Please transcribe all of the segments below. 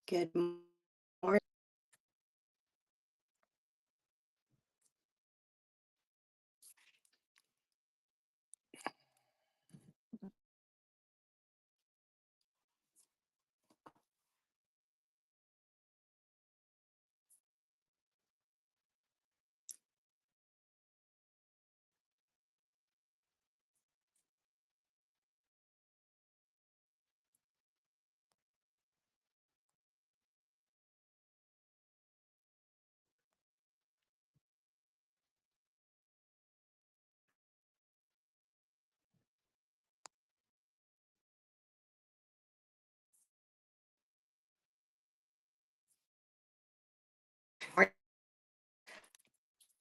Good morning.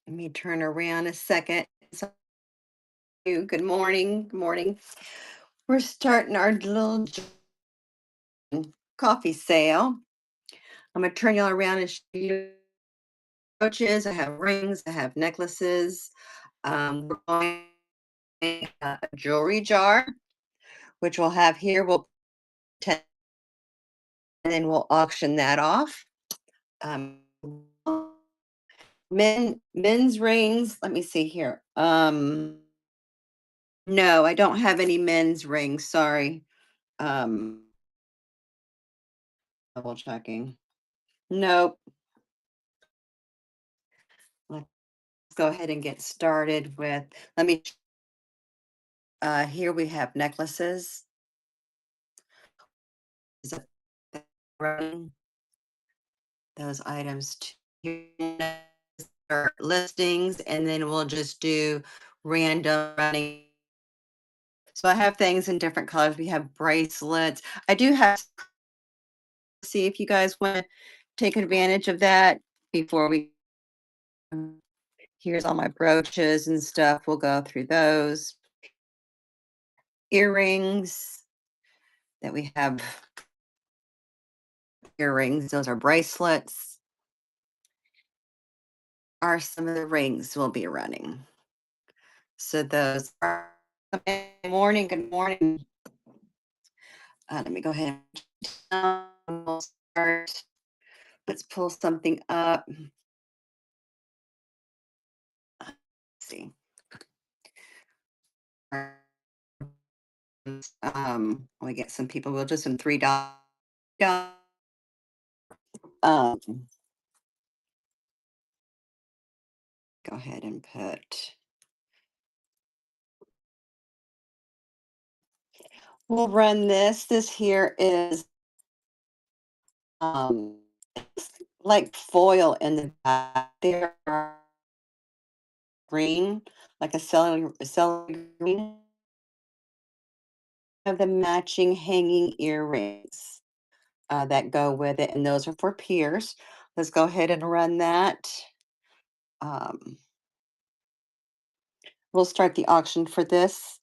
Let me turn around a second. Good morning. Good morning. We're starting our little coffee sale. I'm gonna turn y'all around and show you brooches. I have rings. I have necklaces. We're going a jewelry jar, which we'll have here. We'll and then we'll auction that off. Um, men's rings. Let me see here. No, I don't have any men's rings. Sorry. Um, double checking. Nope. Let's go ahead and get started with, let me, here we have necklaces. Is it running? Those items are listings, and then we'll just do random running. So I have things in different colors. We have bracelets. I do have, see if you guys want to take advantage of that before we, here's all my brooches and stuff. We'll go through those. Earrings that we have, earrings, those are bracelets, are some of the rings we'll be running. So those are, good morning, good morning. Let me go ahead and we'll start. Let's pull something up. Let's see. We get some people, we'll just some $3. Um, go ahead and put, we'll run this. This here is it's like foil in the back. There are green, like a celery green. Have the matching hanging earrings that go with it, and those are for peers. Let's go ahead and run that. Um, we'll start the auction for this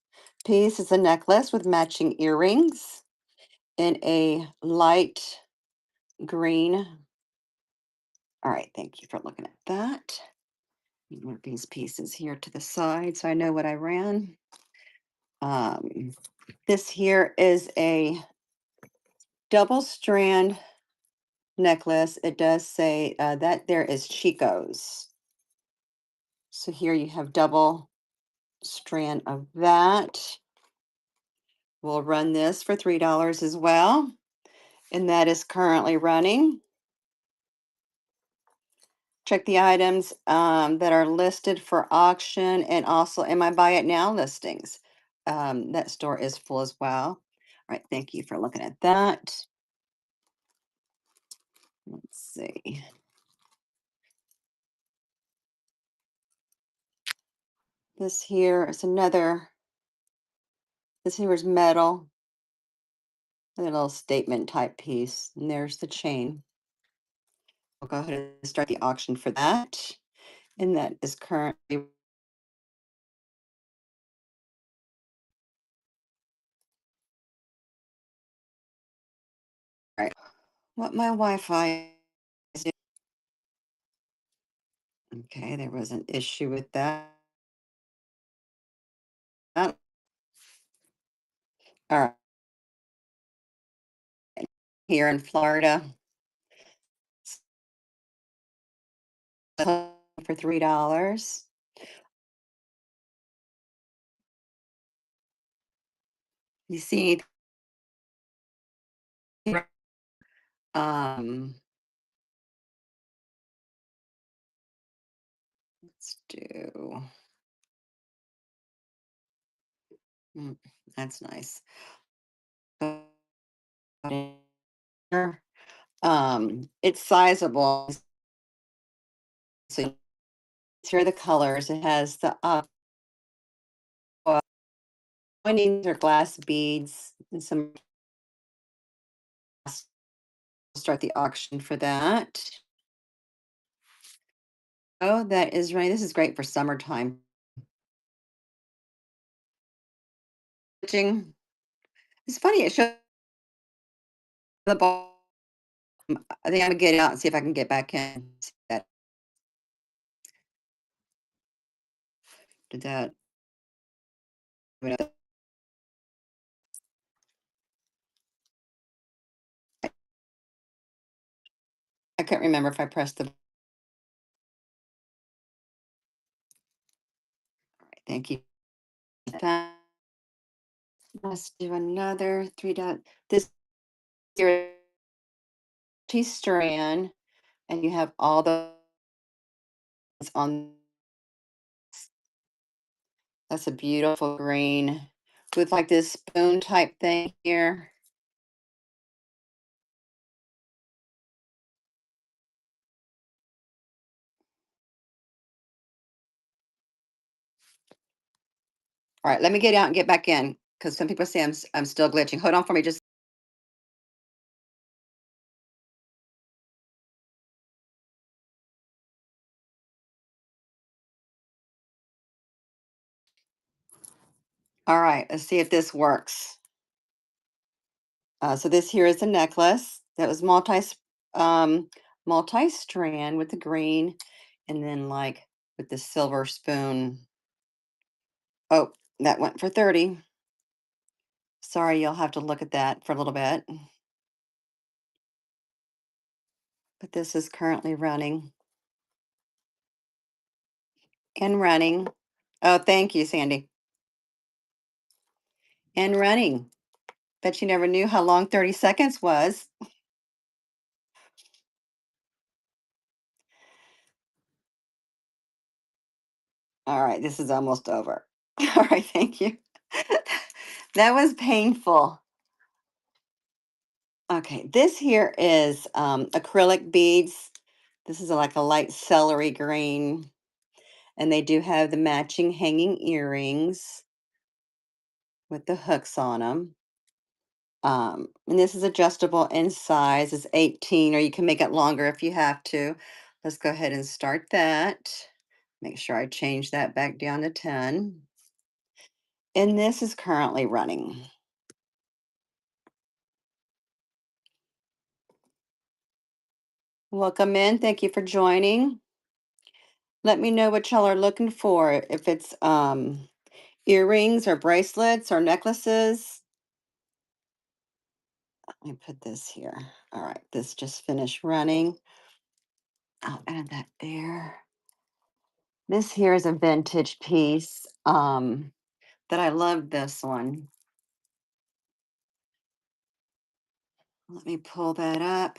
piece. It's a necklace with matching earrings in a light green. All right, thank you for looking at that. Move these pieces here to the side so I know what I ran. Um, this here is a double strand necklace. It does say that there is Chico's. So here you have double strand of that. We'll run this for $3 as well. And that is currently running. Check the items that are listed for auction and also in my buy it now listings. That store is full as well. All right, thank you for looking at that. Let's see. This here is another, this here is metal, a little statement type piece. And there's the chain. We'll go ahead and start the auction for that. And that is currently right. What my Wi-Fi is. Okay, there was an issue with that. All right, here in Florida. For $3. You see, um, let's do, mm, that's nice. It's sizable. So here are the colors. It has the windings or glass beads and some. Start the auction for that. Oh, that is right. This is great for summertime. It's funny. It shows the ball. I think I'm gonna get out and see if I can get back in. Did that? I can't remember if I pressed the. Thank you. Let's do another 3 dot. This here strand, and you have all the on. That's a beautiful green with like this spoon type thing here. All right, let me get out and get back in because some people say I'm still glitching. Hold on for me, just. All right, let's see if this works. So this here is a necklace that was um, multi-strand with the green, and then like with the silver spoon. Oh, that went for 30. Sorry, you'll have to look at that for a little bit. But this is currently running and running. Oh, thank you, Sandy. And running. Bet you never knew how long 30 seconds was. All right, this is almost over. All right, thank you. That was painful. Okay, this here is acrylic beads. This is like a light celery green, and they do have the matching hanging earrings with the hooks on them. And this is adjustable in size. It's 18, or you can make it longer if you have to. Let's go ahead and start that. Make sure I change that back down to 10. And this is currently running. Welcome in. Thank you for joining. Let me know what y'all are looking for. If it's earrings or bracelets or necklaces. Let me put this here. All right, this just finished running. I'll add that there. This here is a vintage piece that I love this one. Let me pull that up.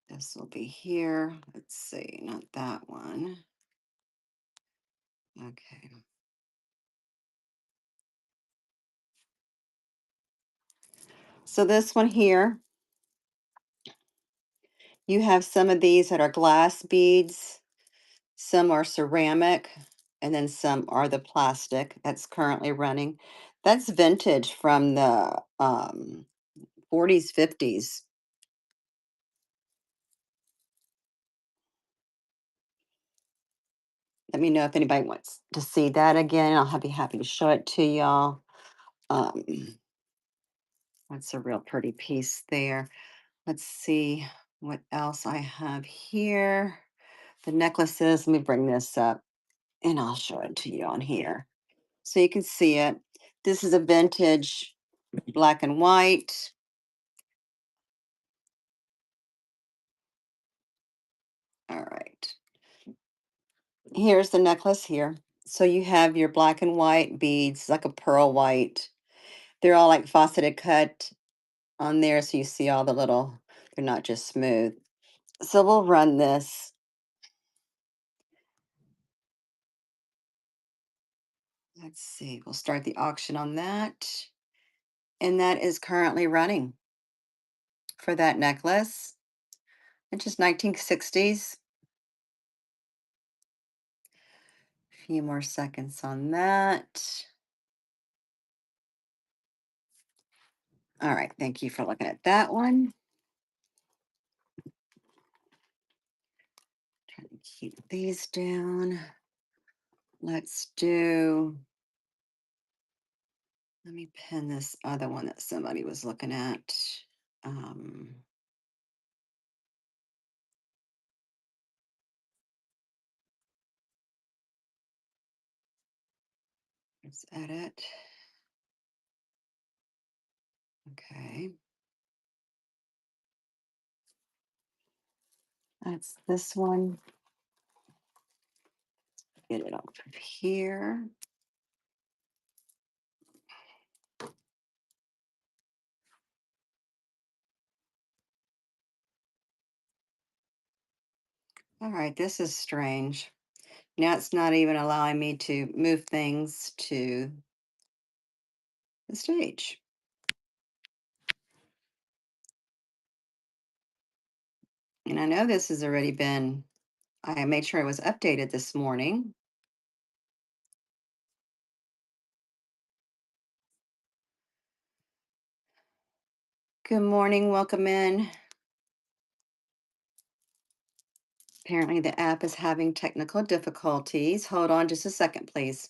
This will be here. Let's see, not that one. Okay. So this one here, you have some of these that are glass beads, some are ceramic, and then some are the plastic that's currently running. That's vintage from the 40s, 50s. Let me know if anybody wants to see that again. Be happy to show it to y'all. Um, that's a real pretty piece there. Let's see what else I have here. The necklaces, let me bring this up and I'll show it to you on here so you can see it. This is a vintage black and white. Here's the necklace here. So you have your black and white beads, like a pearl white. They're all like faceted cut on there, so you see all the little, they're not just smooth. So we'll run this. Let's see, we'll start the auction on that. And that is currently running for that necklace. It's just 1960s. A few more seconds on that. All right, thank you for looking at that one. Trying to keep these down. Let's do, let me pin this other one that somebody was looking at. Um, let's edit. Okay. That's this one. Get it off of here. All right, this is strange. Now it's not even allowing me to move things to the stage. And I know this has already been, I made sure it was updated this morning. Good morning, welcome in. Apparently the app is having technical difficulties. Hold on just a second, please.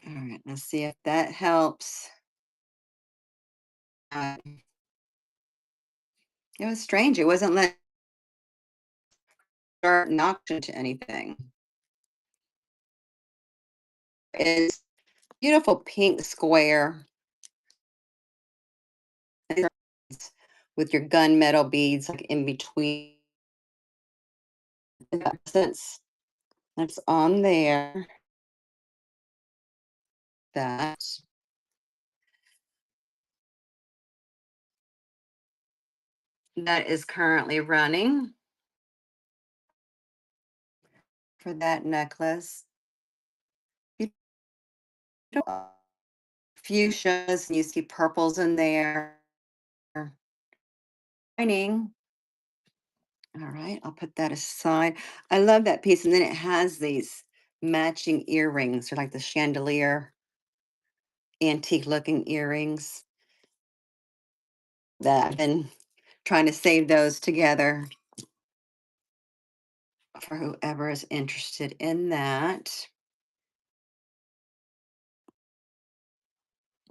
All right, let's see if that helps. Uh, it was strange. It wasn't letting me start an auction to anything. It's beautiful pink square with your gunmetal beads like in between. That's on there. That that is currently running for that necklace. Beautiful fuchsias, and you see purples in there. Shining. All right, I'll put that aside. I love that piece. And then it has these matching earrings, or like the chandelier, antique looking earrings that I've been trying to save those together for whoever is interested in that.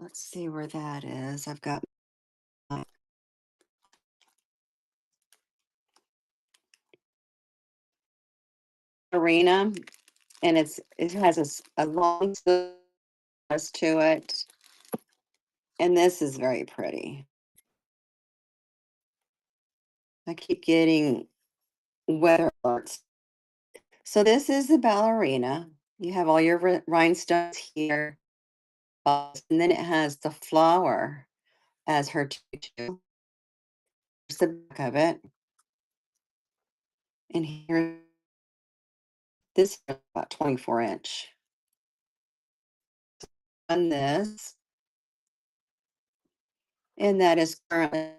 Let's see where that is. I've got my arena, and it has a long to it, and this is very pretty. I keep getting weather alerts. So this is the ballerina. You have all your rhinestones here, and then it has the flower as her tutu. Here's the back of it, and here this is about 24-inch. On this, and that is currently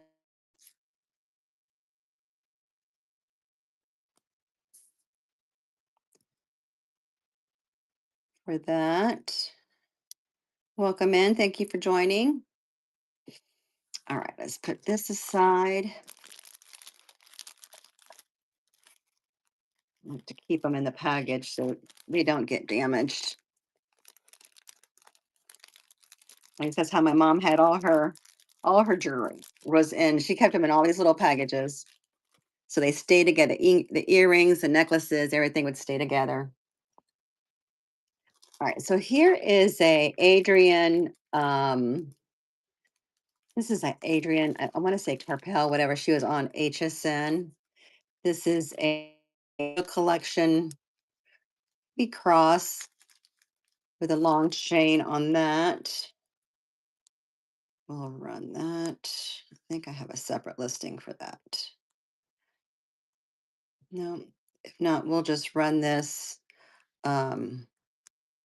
for that. Welcome in. Thank you for joining. All right, let's put this aside. I have to keep them in the package so they don't get damaged. I guess that's how my mom had all her jewelry was in. She kept them in all these little packages, so they stay together. The earrings, the necklaces, everything would stay together. All right, so here is a Adrian. This is a Adrian. I want to say Carpel, whatever. She was on HSN. This is a collection cross with a long chain on that. We'll run that. I think I have a separate listing for that. No, if not, we'll just run this um,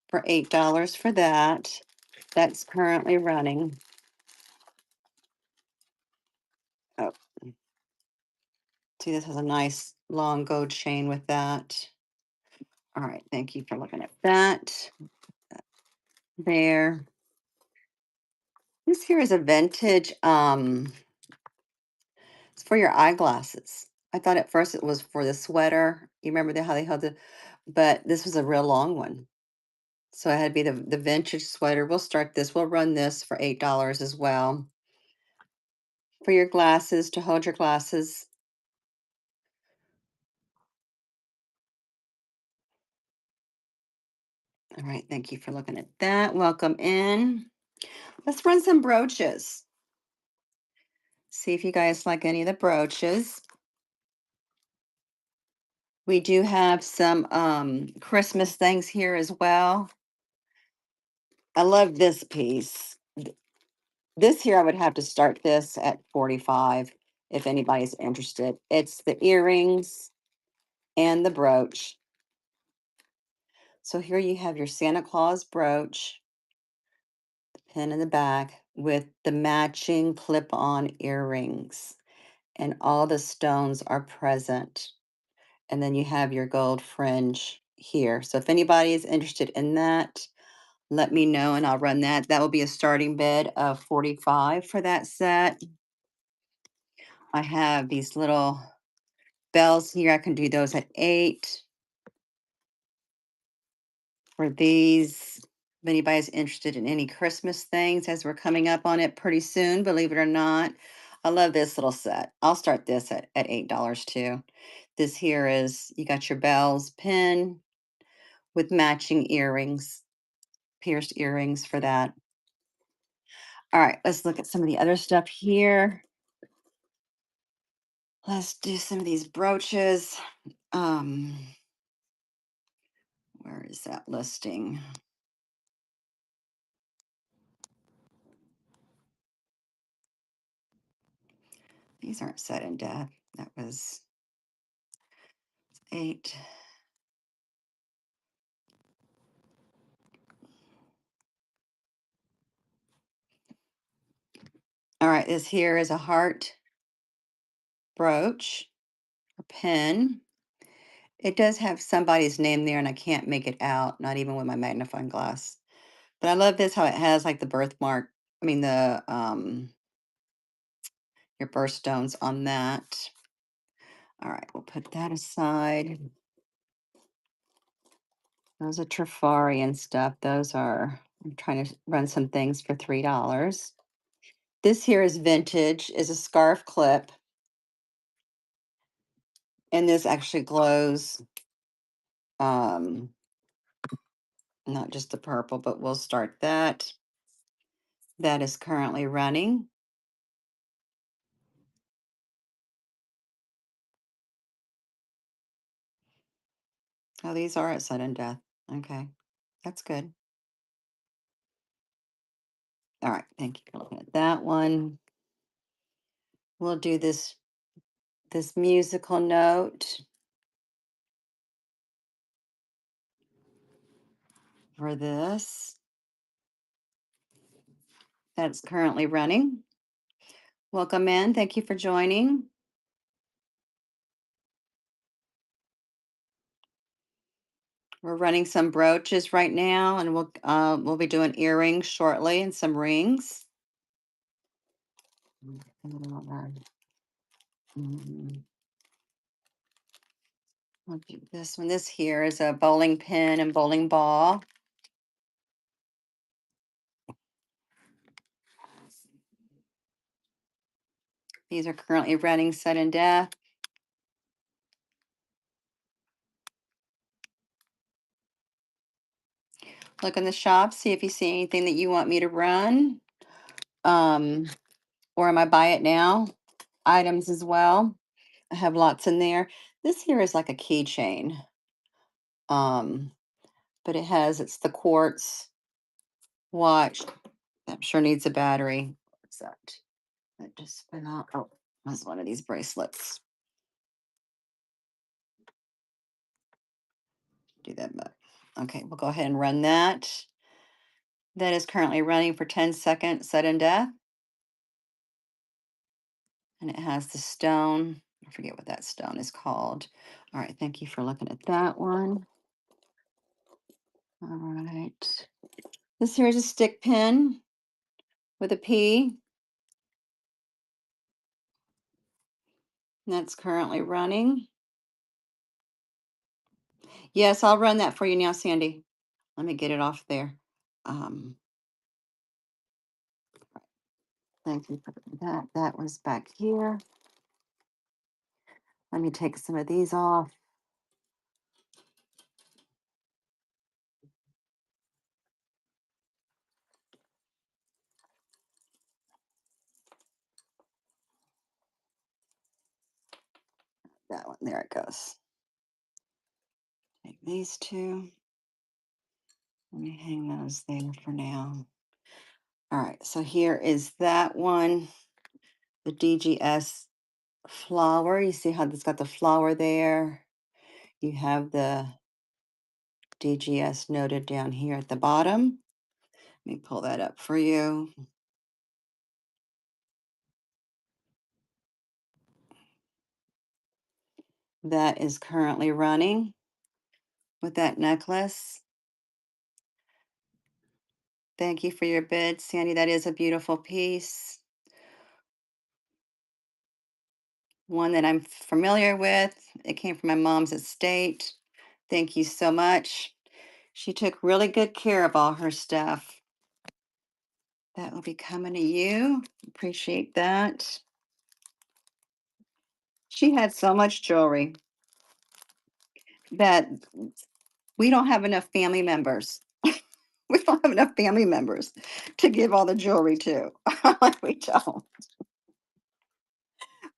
for $8 for that. That's currently running. Oh, see, this has a nice long gold chain with that. All right, thank you for looking at that. There. This here is a vintage, it's for your eyeglasses. I thought at first it was for the sweater. You remember how they held but this was a real long one. So it had to be the vintage sweater. We'll start this. We'll run this for $8 as well. For your glasses, to hold your glasses. All right, thank you for looking at that. Welcome in. Let's run some brooches. See if you guys like any of the brooches. We do have some Christmas things here as well. I love this piece. This here, I would have to start this at 45 if anybody's interested. It's the earrings and the brooch. So here you have your Santa Claus brooch, the pin in the back with the matching clip-on earrings, and all the stones are present. And then you have your gold fringe here. So if anybody is interested in that, let me know and I'll run that. That will be a starting bid of 45 for that set. I have these little bells here. I can do those at 8 for these. If anybody's interested in any Christmas things, as we're coming up on it pretty soon, believe it or not. I love this little set. I'll start this at $8 too. This here is, you got your bells pin with matching earrings, pierced earrings for that. All right, let's look at some of the other stuff here. Let's do some of these brooches. Where is that listing? These aren't set in death. That was 8. All right, this here is a heart brooch or pin. It does have somebody's name there, and I can't make it out, not even with my magnifying glass. But I love this, how it has like the birthmark. I mean the your birthstones on that. All right, we'll put that aside. Those are Trifari and stuff. Those are, I'm trying to run some things for $3. This here is vintage, is a scarf clip. And this actually glows, um, not just the purple, but we'll start that. That is currently running. Oh, these are at sudden death. Okay, that's good. All right, thank you for looking at that one. We'll do this musical note for this. That's currently running. Welcome in. Thank you for joining. We're running some brooches right now, and we'll be doing earrings shortly and some rings. Mm, I'll do this one. This here is a bowling pin and bowling ball. These are currently running sudden death. look in the shop, see if you see anything that you want me to run. Um, or am I buy it now? Items as well. I have lots in there. This here is like a keychain. Um, but it's the quartz watch. I'm sure needs a battery. What's that? That just went out. Oh, that's one of these bracelets. Do that, but okay, we'll go ahead and run that. That is currently running for 10 seconds, sudden death. And it has the stone. I forget what that stone is called. All right, thank you for looking at that one. All right. This here is a stick pin with a P. That's currently running. Yes, I'll run that for you now, Sandy. Let me get it off there. Um, Thank you for that. That was back here. Let me take some of these off. That one, there it goes. Take these two. Let me hang those there for now. All right, so here is that one, the DGS flower. You see how it's got the flower there? You have the DGS noted down here at the bottom. Let me pull that up for you. That is currently running with that necklace. Thank you for your bid, Sandy. That is a beautiful piece. One that I'm familiar with. It came from my mom's estate. Thank you so much. She took really good care of all her stuff. That will be coming to you. Appreciate that. She had so much jewelry that we don't have enough family members. We don't have enough family members to give all the jewelry to. We don't.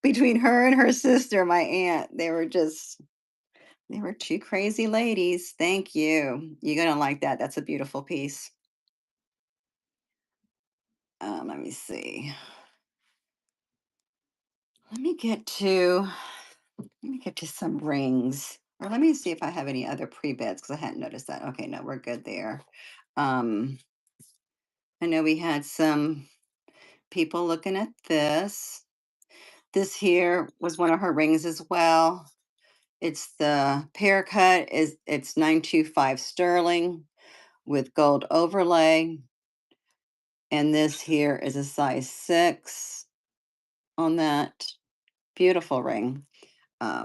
Between her and her sister, my aunt, they were two crazy ladies. Thank you. You're gonna like that. That's a beautiful piece. Let me see. Let me get to let me get to some rings. Or let me see if I have any other pre-beds because I hadn't noticed that. Okay, no, we're good there. Um, I know we had some people looking at this. This here was one of her rings as well. It's the pear cut is it's 925 sterling with gold overlay. And this here is a size 6 on that. Beautiful ring.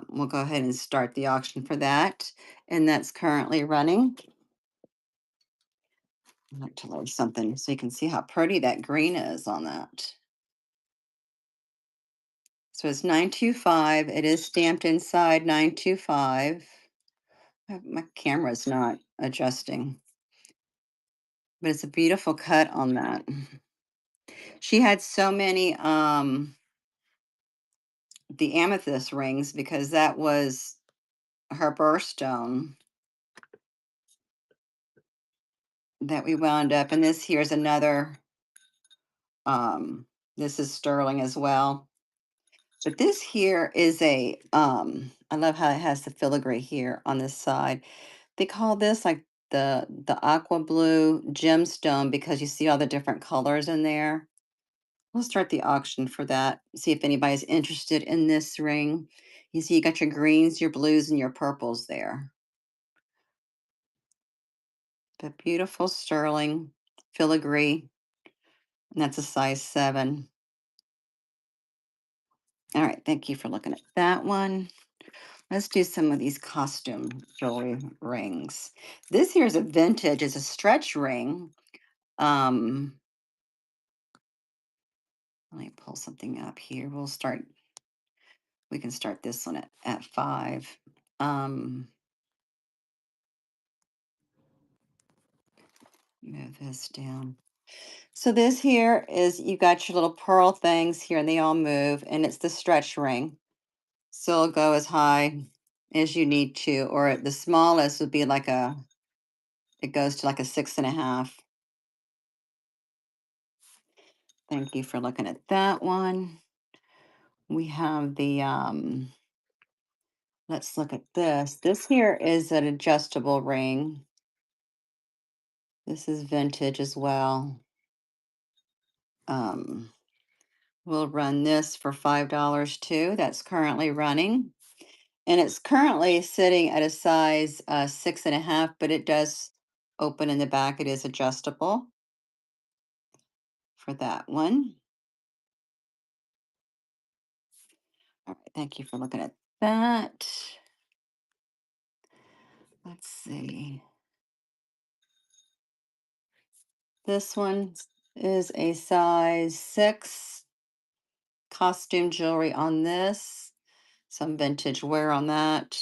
We'll go ahead and start the auction for that. And that's currently running. I'd like to load something so you can see how pretty that green is on that. So it's 925. It is stamped inside 925. My camera's not adjusting, but it's a beautiful cut on that. She had so many the amethyst rings because that was her birthstone that we wound up. And this here's another this is sterling as well. But this here is I love how it has the filigree here on this side. They call this like the aqua blue gemstone because you see all the different colors in there. We'll start the auction for that. See if anybody's interested in this ring. You see, you got your greens, your blues, and your purples there. The beautiful sterling filigree, and that's a size 7. All right, thank you for looking at that one. Let's do some of these costume jewelry rings. This here is a vintage, it's a stretch ring. Um, Let me pull something up here. We can start this one at 5. Um, Move this down. So this here is you got your little pearl things here and they all move and it's the stretch ring. So it'll go as high as you need to, or the smallest would be like it goes to like a 6.5. Thank you for looking at that one. We have let's look at this. This here is an adjustable ring. This is vintage as well. Um, we'll run this for $5 too. That's currently running. And it's currently sitting at a size 6.5, but it does open in the back. It is adjustable for that one. All right, thank you for looking at that. Let's see. This one is a size 6. Costume jewelry on this. Some vintage wear on that.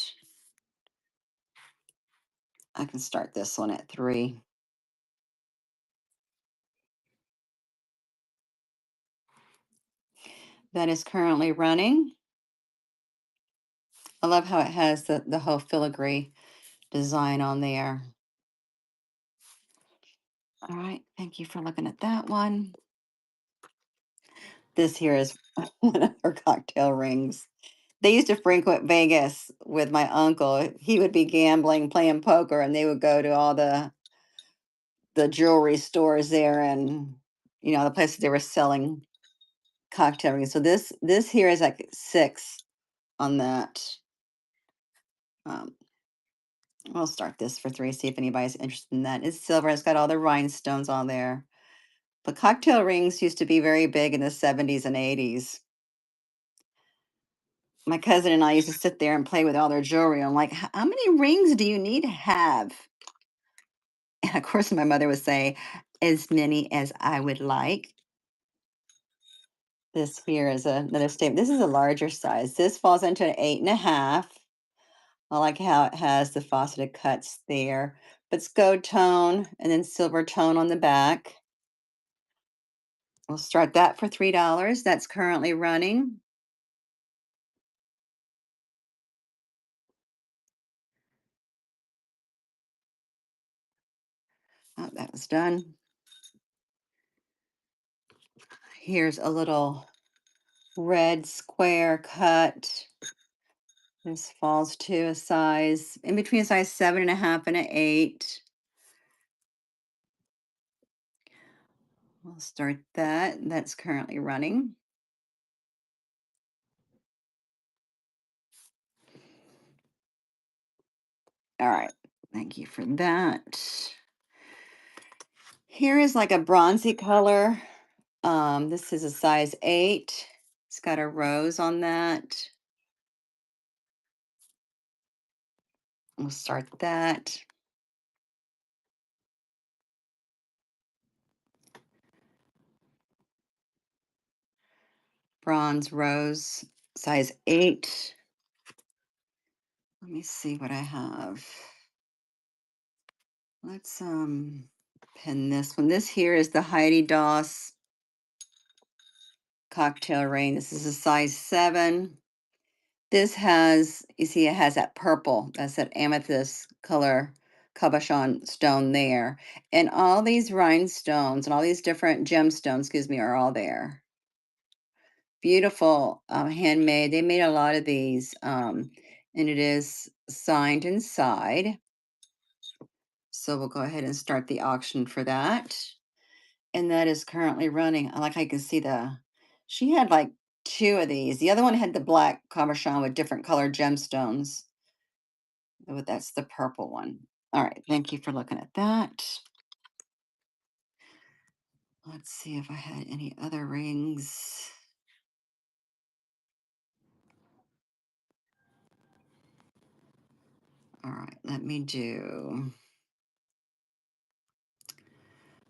I can start this one at 3. That is currently running. I love how it has the whole filigree design on there. All right, thank you for looking at that one. This here is one of her cocktail rings. They used to frequent Vegas with my uncle. He would be gambling, playing poker, and they would go to all the jewelry stores there and the places they were selling cocktail rings. So this here is like 6 on that. Um, we'll start this for 3, see if anybody's interested in that. It's silver. It's got all the rhinestones on there. But cocktail rings used to be very big in the 70s and 80s. My cousin and I used to sit there and play with all their jewelry. I'm like, how many rings do you need to have? And of course, my mother would say, as many as I would like. This here is another statement. This is a larger size. This falls into an 8.5. I like how it has the faceted cuts there. But it's gold tone and then silver tone on the back. We'll start that for $3. That's currently running. Oh, that was done. Here's a little red square cut. This falls to a size in between a size 7.5 and an 8. We'll start that. That's currently running. All right. Thank you for that. Here is like a bronzy color. This is a size 8. It's got a rose on that. We'll start that. Bronze rose, size 8. Let me see what I have. Let's pin this one. This here is the Heidi Doss cocktail ring. This is a size 7. This has, you see, it has that purple. That's that amethyst color cabochon stone there. And all these rhinestones and all these different gemstones, excuse me, are all there. Beautiful, handmade. They made a lot of these, and it is signed inside. So we'll go ahead and start the auction for that. And that is currently running. I like how you can see she had like 2 of these. The other one had the black cabochon with different colored gemstones. Oh, that's the purple one. All right, thank you for looking at that. Let's see if I had any other rings. All right,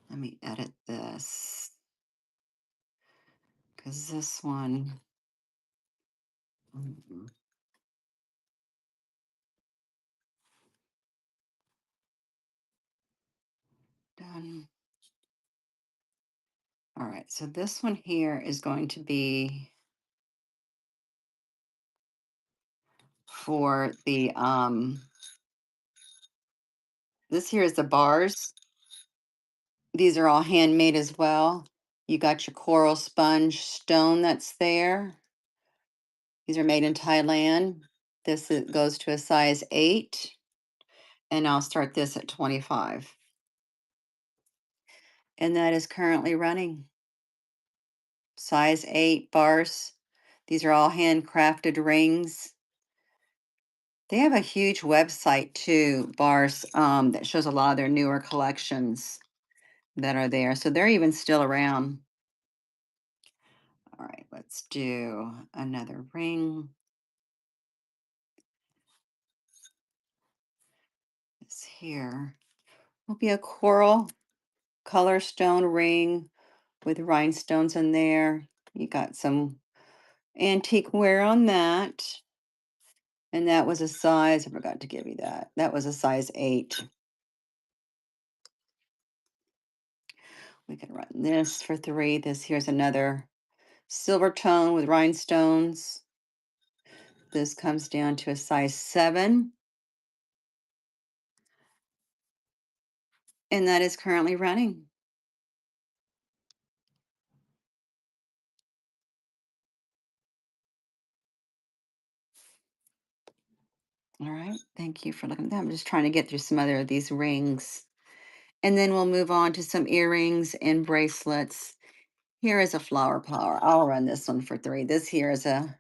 let me edit this because this one, mm, one. All right, so this one here is going to be for the this here is the bars. These are all handmade as well. You got your coral sponge stone that's there. These are made in Thailand. Goes to a size 8, and I'll start this at 25. And that is currently running. Size 8 bars. These are all handcrafted rings. They have a huge website too, bars, that shows a lot of their newer collections that are there. So they're even still around. All right, let's do another ring. This here will be a coral color stone ring with rhinestones in there. You got some antique wear on that. And that was a size, I forgot to give you that. That was a size 8. We can run this for 3. This here's another silver tone with rhinestones. This comes down to a size 7. And that is currently running. All right. Thank you for looking at that. I'm just trying to get through some other of these rings. And then we'll move on to some earrings and bracelets. Here is a flower power. I'll run this one for 3. This is a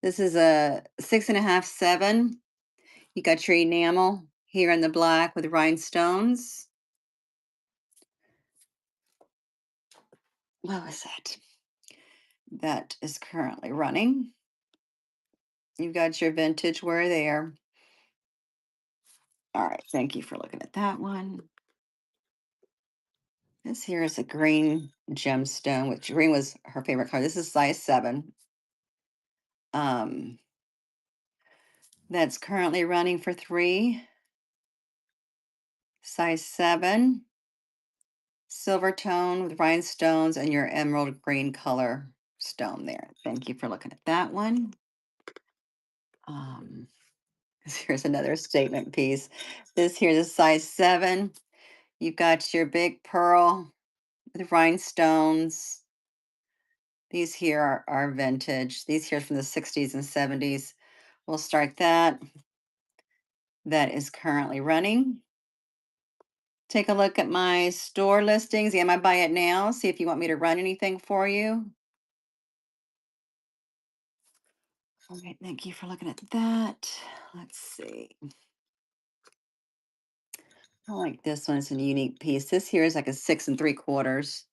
6.5, 7. You got your enamel here in the black with rhinestones. What was that? That is currently running. You've got your vintage wear there. All right, thank you for looking at that one. This here is a green gemstone, which green was her favorite color. This is size 7. Um, that's currently running for 3. Size 7. Silver tone with rhinestones and your emerald green color stone there. Thank you for looking at that one. Um, here's another statement piece. This here is a size 7. You've got your big pearl with rhinestones. These here are vintage. These here are from the 60s and 70s. We'll start that. That is currently running. Take a look at my store listings. Am I buy it now? See if you want me to run anything for you. All right, thank you for looking at that. Let's see. I like this one. It's a unique piece. This here is like a 6 3/4.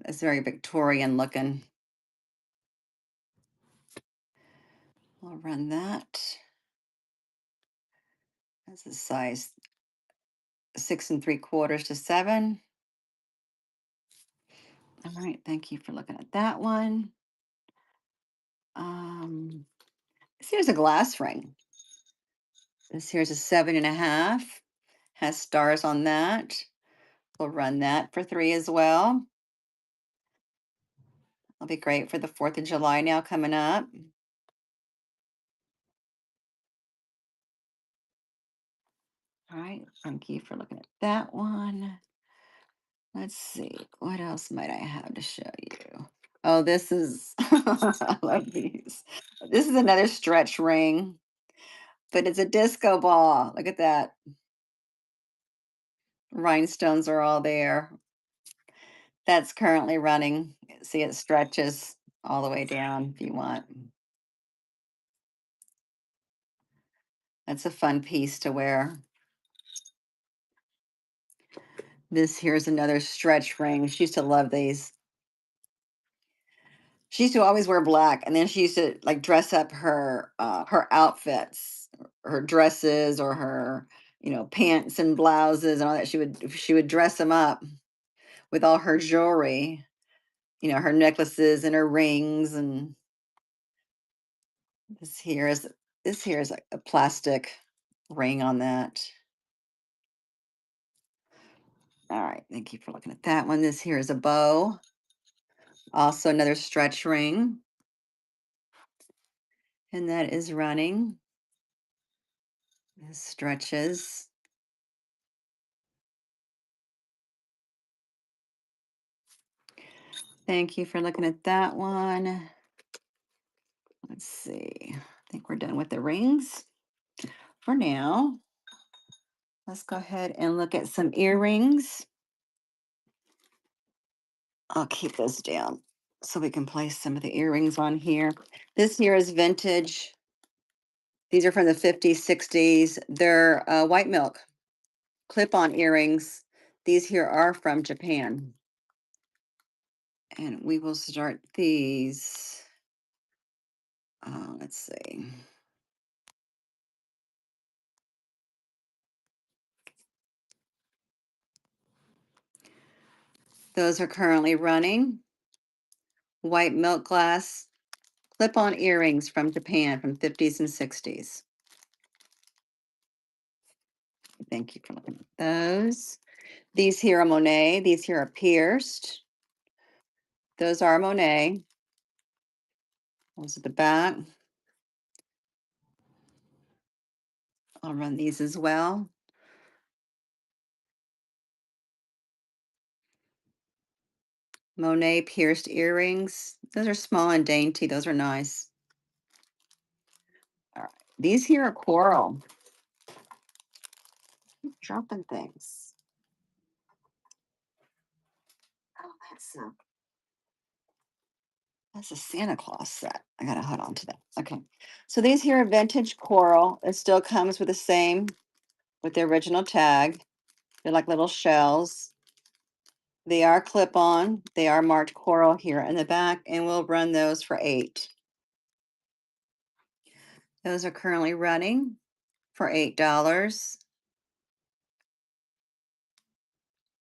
It's very Victorian looking. I'll run that. That's a size 6 3/4 to 7. All right, thank you for looking at that one. This here's a glass ring. This here's a 7.5. Has stars on that. We'll run that for 3 as well. It'll be great for the 4th of July now coming up. All right, thank you for looking at that one. Let's see, what else might I have to show you? Oh, this is, I love these. This is another stretch ring, but it's a disco ball. Look at that. Rhinestones are all there. That's currently running. See, it stretches all the way down if you want. That's a fun piece to wear. This here's another stretch ring. She used to love these. She used to always wear black, and then she used to like dress up her outfits, her dresses, or her pants and blouses and all that. She would dress them up with all her jewelry, her necklaces and her rings. And this here is this here is a plastic ring on that. All right, thank you for looking at that one. This here is a bow, also another stretch ring, and that is running. It stretches. Thank you for looking at that one. Let's see. I think we're done with the rings for now. Let's go ahead and look at some earrings. I'll keep those down so we can place some of the earrings on here. This here is vintage. These are from the 50s, 60s. They're white milk clip-on earrings. These here are from Japan. And we will start these. Let's see. Those are currently running. White milk glass clip-on earrings from Japan from 50s and 60s. Thank you for looking at those. These here are Monet. These here are pierced. Those are Monet. Those at the back. I'll run these as well. Monet pierced earrings. Those are small and dainty. Those are nice. All right. These here are coral. Keep dropping things. Oh, that's a Santa Claus set. I gotta hold on to that. Okay. So these here are vintage coral. It still comes with the same, with the original tag. They're like little shells. They are clip-on. They are marked coral here in the back, and we'll run those for 8. Those are currently running for $8.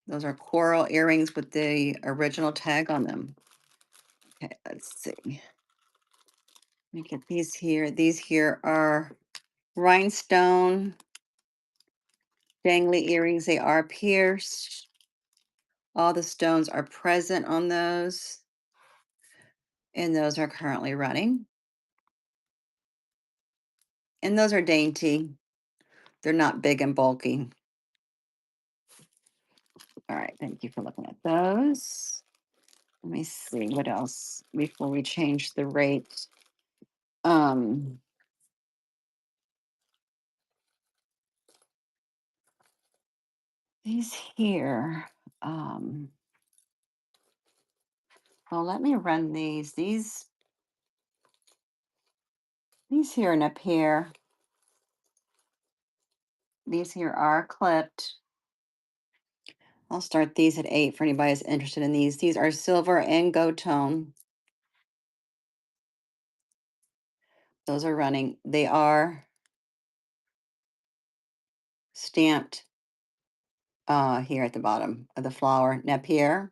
Those are coral earrings with the original tag on them. Okay, let's see. Let me get these here. These here are rhinestone dangly earrings. They are pierced. All the stones are present on those. And those are currently running. And those are dainty. They're not big and bulky. All right, thank you for looking at those. Let me see what else before we change the rate. Um, these here, well, let me run these. These here and up here. These here are clipped. I'll start these at 8 for anybody who's interested in these. These are silver and gold tone. Those are running. They are stamped here at the bottom of the flower. Napier.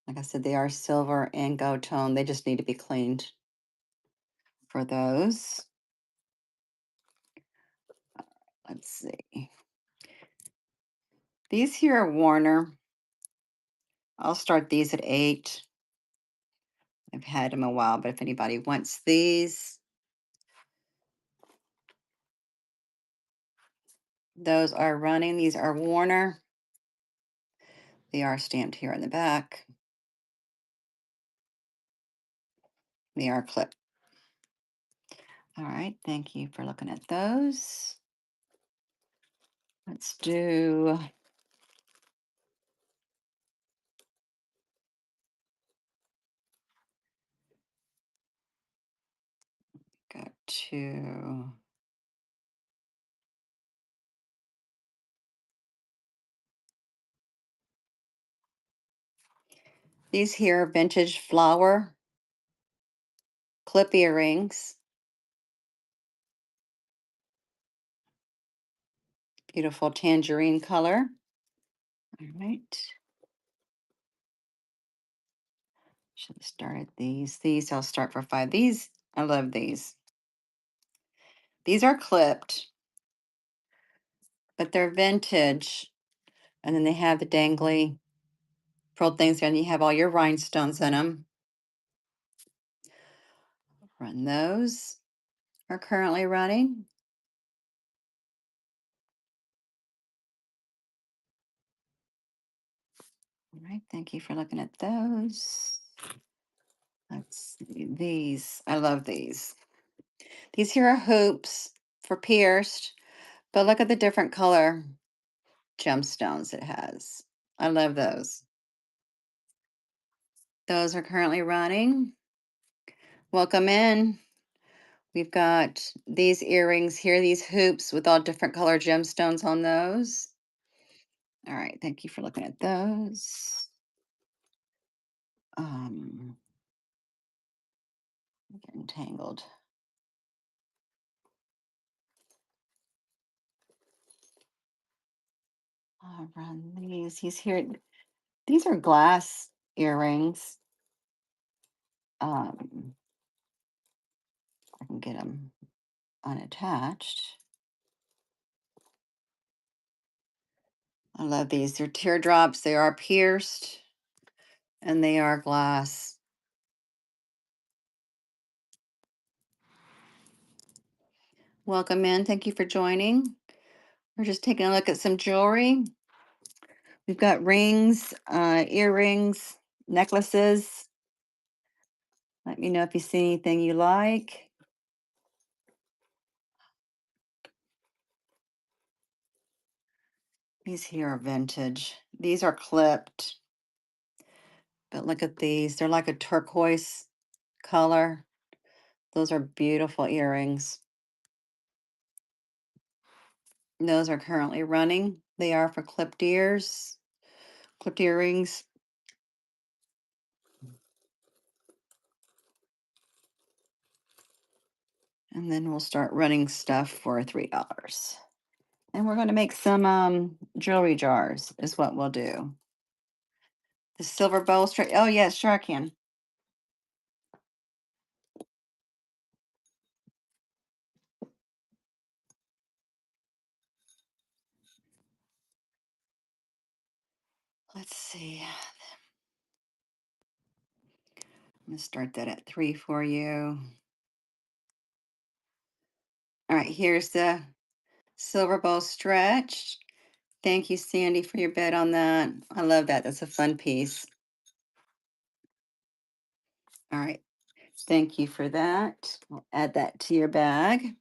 Like I said, they are silver and gold tone. They just need to be cleaned for those. Let's see. These here are Warner. I'll start these at 8. I've had them a while, but if anybody wants these, those are running. These are Warner. They are stamped here in the back. They are clipped. All right, thank you for looking at those. Let's do go to these here vintage flower clip earrings. Beautiful tangerine color. All right. Should have started these. These I'll start for 5. These, I love these. These are clipped. but they're vintage. And then they have the dangly pearl things, and you have all your rhinestones in them. Run those. Are currently running. All right, thank you for looking at those. Let's see these. I love these. These here are hoops for pierced, but look at the different color gemstones it has. I love those. Those are currently running. Welcome in. We've got these earrings here, these hoops with all different color gemstones on those. All right, thank you for looking at those. Getting tangled. I'll run these. He's here. These are glass earrings. I can get them unattached. I love these. They're teardrops. They are pierced and they are glass. Welcome in. Thank you for joining. We're just taking a look at some jewelry. We've got rings, earrings, necklaces. Let me know if you see anything you like. These here are vintage. These are clipped. But look at these. They're like a turquoise color. Those are beautiful earrings. Those are currently running. They are for clipped ears, clipped earrings. And then we'll start running stuff for $3. And we're going to make some jewelry jars is what we'll do. The silver bowl straight. Oh, yes, sure I can. Let's see. I'm going to start that at 3 for you. All right, here's the silver bowl stretched. Thank you, Sandy, for your bet on that. I love that. That's a fun piece. All right. Thank you for that. We'll add that to your bag.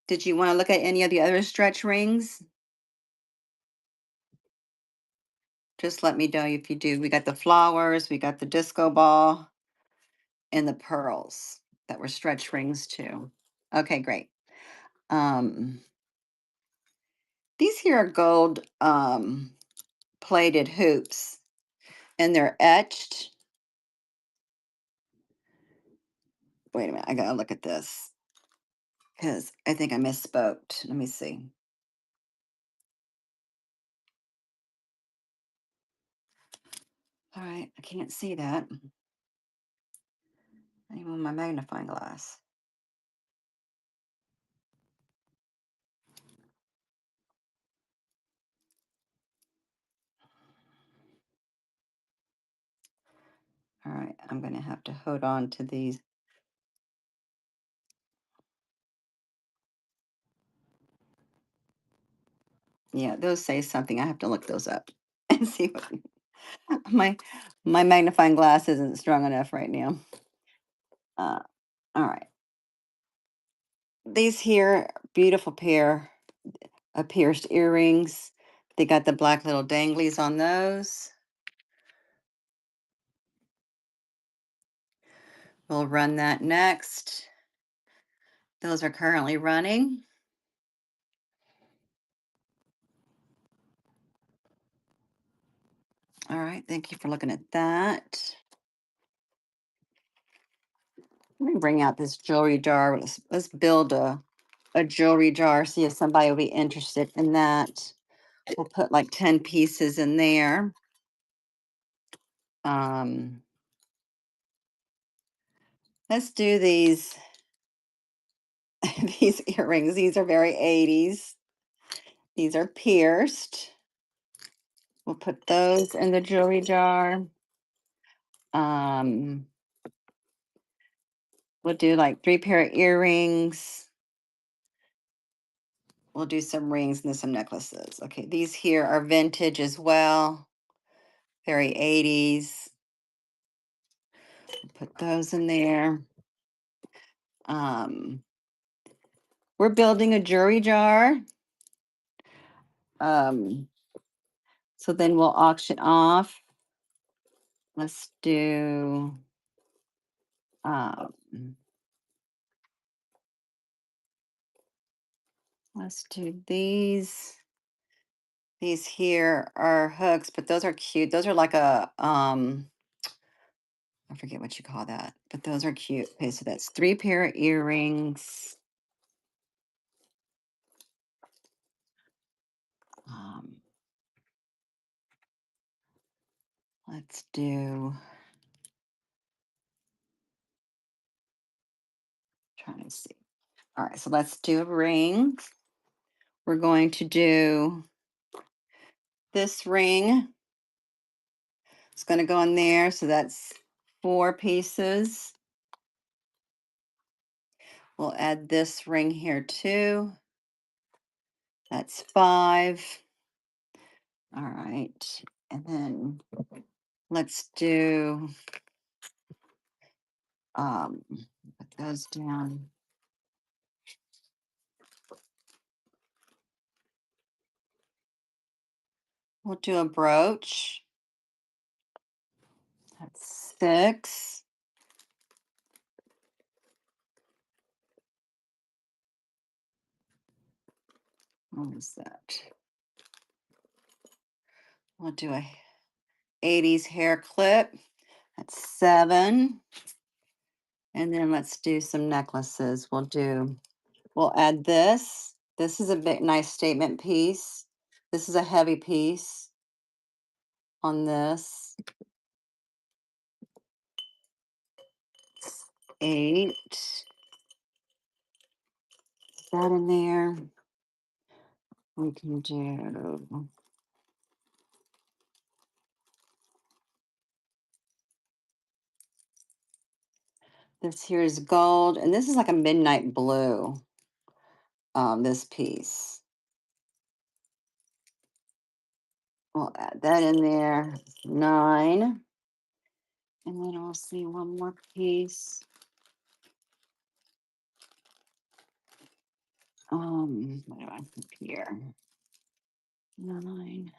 Did you want to look at any of the other stretch rings? Just let me know if you do. We got the flowers, we got the disco ball, and the pearls that were stretch rings too. Okay, great. These here are gold plated hoops, and they're etched. Wait a minute, I gotta look at this because I think I misspoke. Let me see. All right, I can't see that. I need my magnifying glass. All right, I'm gonna have to hold on to these. Yeah, those say something. I have to look those up and see what my my magnifying glass isn't strong enough right now. Uh, all right, these here beautiful pair of pierced earrings. They got the black little danglies on those. We'll run that next. Those are currently running. All right, thank you for looking at that. Let me bring out this jewelry jar. Let's build a jewelry jar, see if somebody will be interested in that. We'll put like 10 pieces in there. Let's do these. these earrings. These are very 80s. These are pierced. We'll put those in the jewelry jar. Um, we'll do like 3 pair of earrings. We'll do some rings and then some necklaces. Okay, these here are vintage as well. Very 80s. Put those in there. Um, we're building a jewelry jar. Um, so then we'll auction off. Let's do um, let's do these. These here are hooks, but those are cute. Those are like a I forget what you call that, but those are cute. Okay, so that's 3 pair of earrings. Um, let's do trying to see. All right, so let's do a ring. We're going to do this ring. It's going to go in there. So that's 4 pieces. We'll add this ring here too. That's 5. All right. And then let's do, put those down. We'll do a brooch. That's 6. What is that? We'll do a 80s hair clip. That's 7. And then let's do some necklaces. We'll add this. This is a big, nice statement piece. This is a heavy piece on this. 8. That in there. We can do this here is gold, and this is like a midnight blue. This piece. We'll add that in there. 9. And then I'll see one more piece. What do I put here? 9.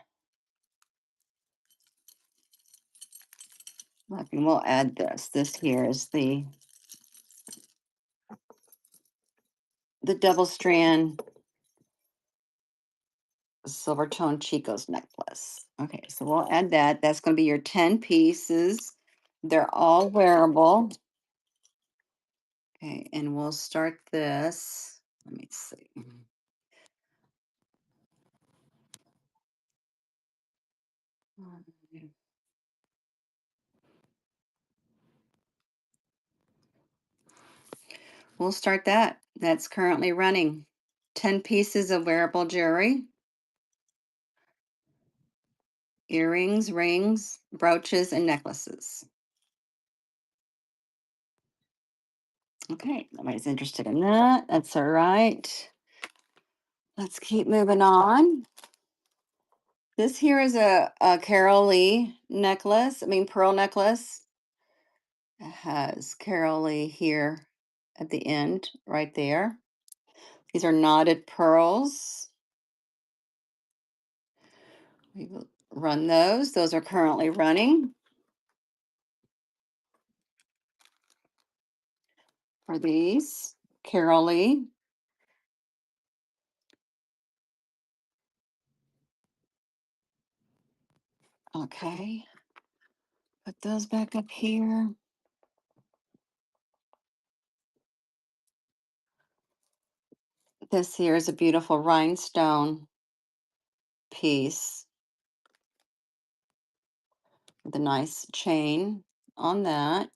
And we'll add this. This here is the double strand silver tone Chico's necklace. Okay, so we'll add that. That's going to be your 10 pieces. They're all wearable. Okay, and we'll start this. Let me see. We'll start that. That's currently running. 10 pieces of wearable jewelry, earrings, rings, brooches, and necklaces. Okay, nobody's interested in that. That's all right. Let's keep moving on. This here is a Carol Lee necklace. I mean, pearl necklace. It has Carol Lee here at the end, right there. These are knotted pearls. We will run those. Those are currently running. For these, Carol Lee. Okay. Put those back up here. This here is a beautiful rhinestone piece with a nice chain on that.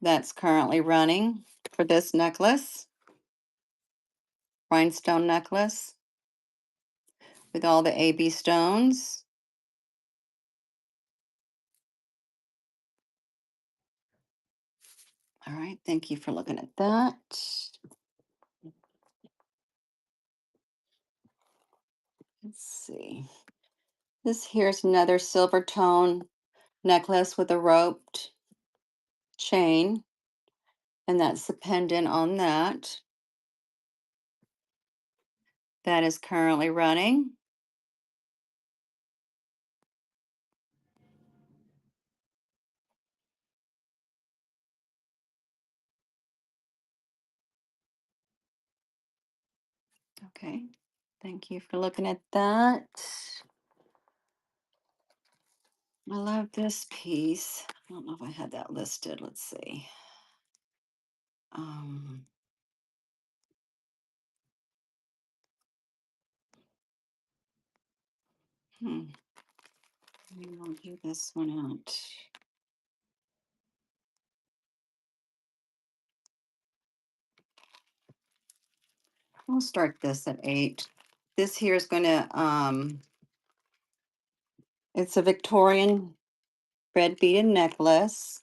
that's currently running for this necklace, rhinestone necklace with all the AB stones. All right, thank you for looking at that. Let's see. This here's another silver tone necklace with a roped chain, and that's the pendant on that. That is currently running. Okay, thank you for looking at that. I love this piece. I don't know if I had that listed. Let's see. Um, hmm, maybe I'll do this one out. We'll start this at 8. This here is gonna it's a Victorian red beaded necklace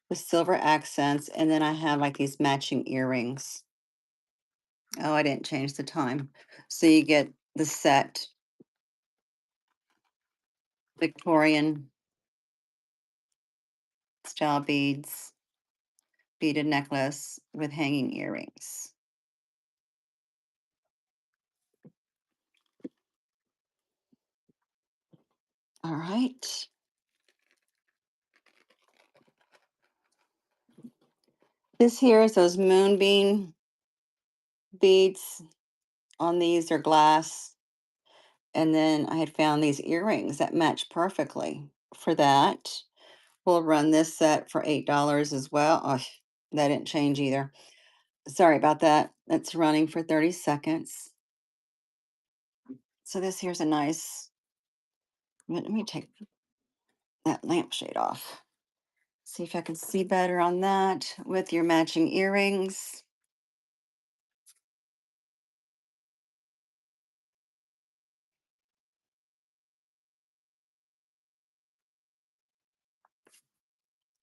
with silver accents, and then I have like these matching earrings. Oh, I didn't change the time. So you get the set Victorian style beads, beaded necklace with hanging earrings. All right. This here is those moonbeam beads on these are glass. And then I had found these earrings that match perfectly for that. We'll run this set for $8 as well. Oh, that didn't change either. Sorry about that. That's running for 30 seconds. So this here's a nice, let me take that lampshade off. See if I can see better on that with your matching earrings.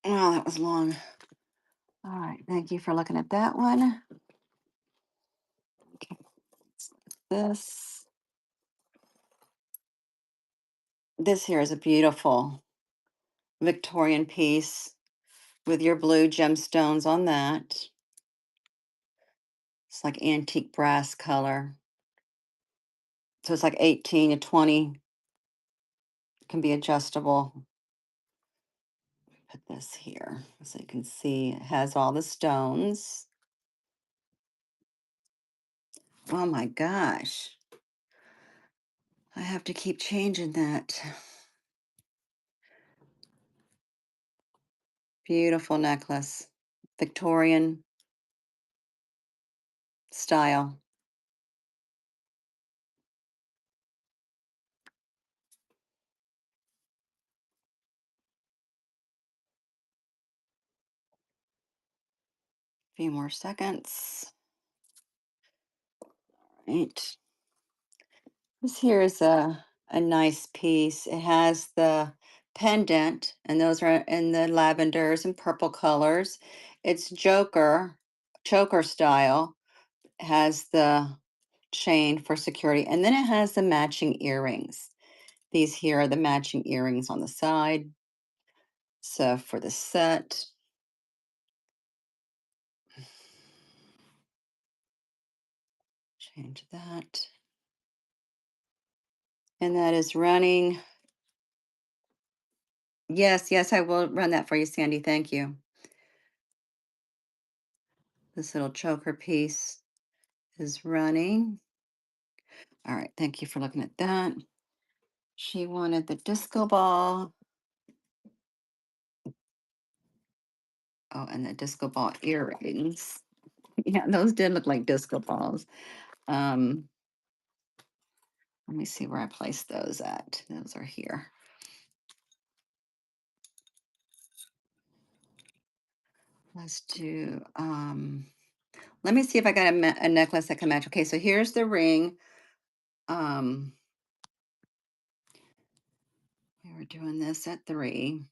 Oh, that was long. All right, thank you for looking at that one. Okay, this. This here is a beautiful Victorian piece with your blue gemstones on that. It's like antique brass color. So it's like 18 to 20. Can be adjustable. Put this here so you can see it has all the stones. Oh my gosh. I have to keep changing that. Beautiful necklace. Victorian style. Few more seconds. Right. This here is a nice piece. It has the pendant, and those are in the lavenders and purple colors. It's choker style. Has the chain for security, and then it has the matching earrings. These here are the matching earrings on the side. So for the set, change that. And that is running. Yes, yes, I will run that for you, Sandy. Thank you. This little choker piece is running. All right, thank you for looking at that. She wanted the disco ball. Oh, and the disco ball earrings. Yeah, those did look like disco balls. Um, Let me see where I placed those at. Those are here. Let's do, let me see if I got a necklace that can match. Okay, so here's the ring. Um, we were doing this at 3.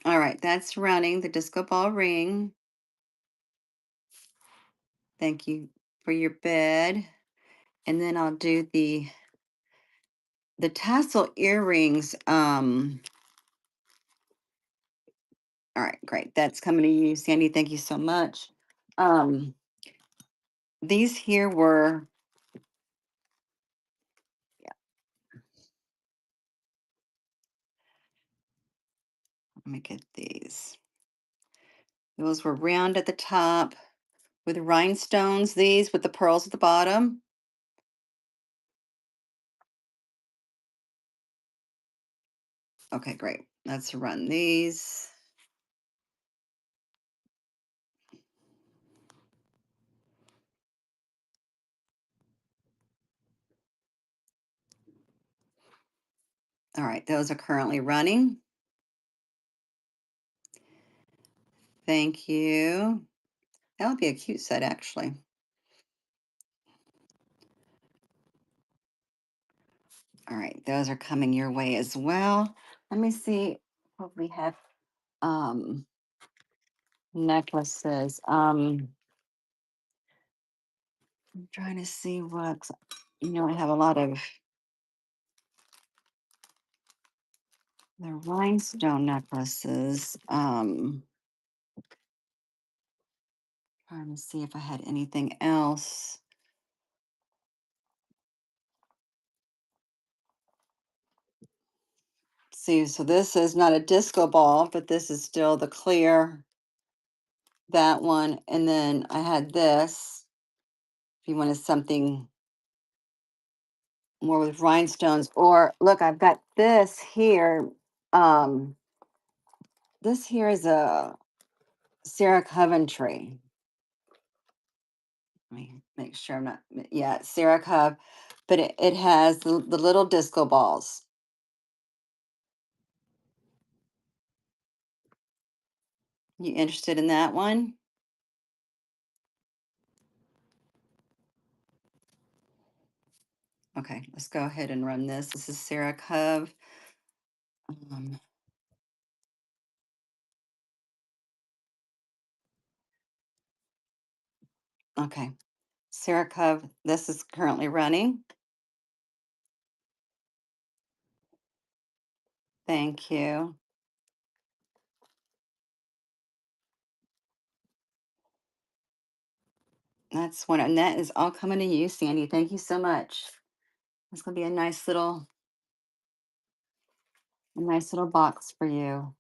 All right, that's running the disco ball ring. Thank you for your bed. And then I'll do the tassel earrings. All right, great. That's coming to you, Sandy. Thank you so much. Um, these here were, yeah, let me get these. Those were round at the top with rhinestones, these with the pearls at the bottom. Okay, great. Let's run these. All right, those are currently running. Thank you. That would be a cute set, actually. All right, those are coming your way as well. Let me see what we have. Um, necklaces. I'm trying to see what, I have a lot of the rhinestone necklaces. Trying to see if I had anything else. See, so this is not a disco ball, but this is still the clear, that one. And then I had this, if you wanted something more with rhinestones. Or look, I've got this here. Um, this here is a Sarah Coventry. Let me make sure I'm not, yeah, it's Sarah Cove, but it has the little disco balls. You interested in that one? Okay, let's go ahead and run this. This is Sarah Cove. Um, okay, Sarah Cove, this is currently running. Thank you. That's one, and that is all coming to you, Sandy. Thank you so much. It's gonna be a nice little box for you.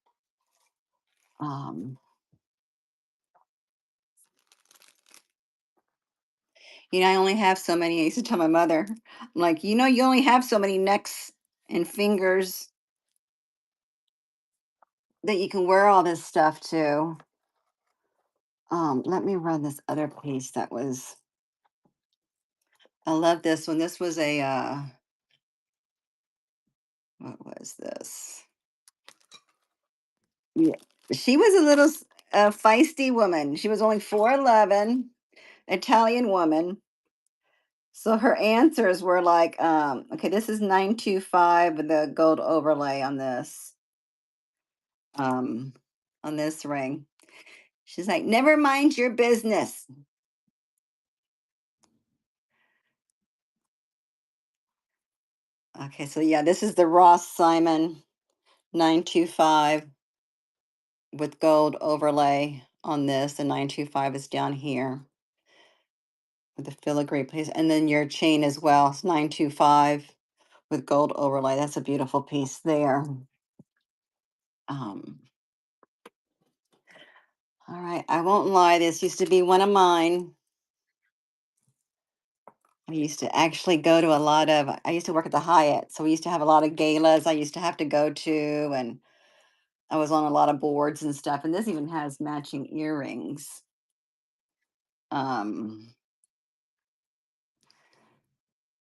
Um, I only have so many. I used to tell my mother, I'm like, you only have so many necks and fingers that you can wear all this stuff to. Let me run this other piece that was, I love this one. This was what was this? Yeah, she was a little feisty woman. She was only 4'11", Italian woman. So her answers were like, okay, this is 925 with the gold overlay um, on this ring. She's like, never mind your business. Okay, so yeah, this is the Ross Simon 925 with gold overlay on this. The 925 is down here with the filigree piece. And then your chain as well. It's 925 with gold overlay. That's a beautiful piece there. Um, all right, I won't lie, this used to be one of mine. I used to actually go to a lot of, I used to work at the Hyatt, so we used to have a lot of galas I used to have to go to, and I was on a lot of boards and stuff. And this even has matching earrings. Um,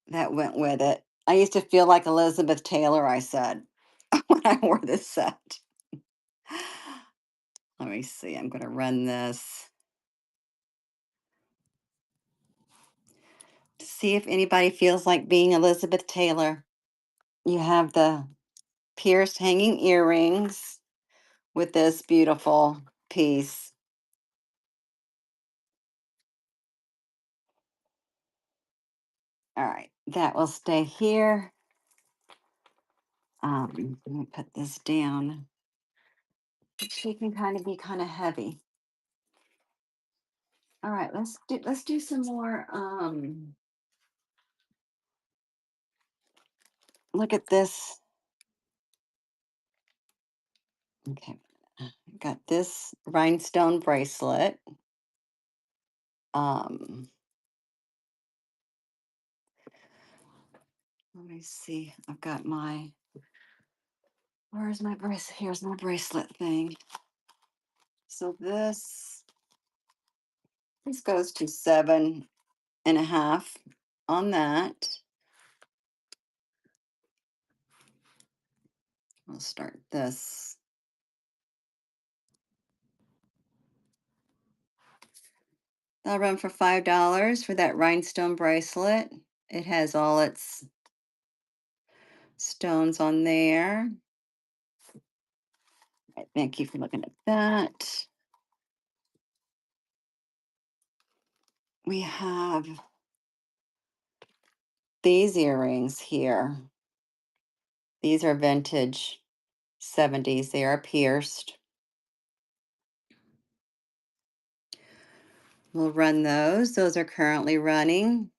that went with it. I used to feel like Elizabeth Taylor, I said, when I wore this set. Let me see. I'm going to run this to see if anybody feels like being Elizabeth Taylor. You have the pierced hanging earrings with this beautiful piece. All right, that will stay here. Let me put this down. She can kind of be kind of heavy. All right, let's do some more. Look at this. Okay, got this rhinestone bracelet. Um, Let me see. I've got my. Where's my bracelet? Here's my bracelet thing. So this goes to 7.5 on that. I'll start this. I'll run for $5 for that rhinestone bracelet. It has all its stones on there. Right, thank you for looking at that. We have these earrings here. These are vintage 70s. They are pierced. We'll run those. Those are currently running.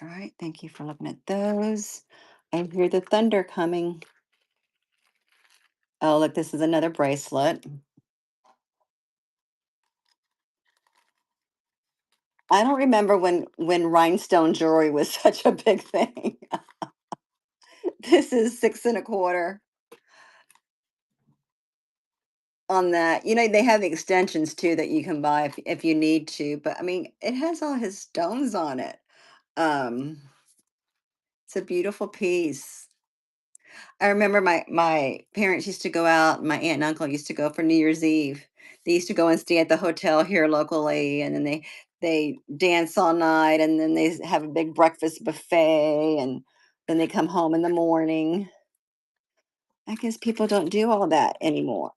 All right, thank you for looking at those. I hear the thunder coming. Oh, look, this is another bracelet. I don't remember when rhinestone jewelry was such a big thing. This is 6.25 on that. They have the extensions too that you can buy if you need to. But I mean, it has all his stones on it. Um, it's a beautiful piece. I remember my parents used to go out, my aunt and uncle used to go for New Year's Eve. They used to go and stay at the hotel here locally, and then they dance all night, and then they have a big breakfast buffet, and then they come home in the morning. I guess people don't do all that anymore.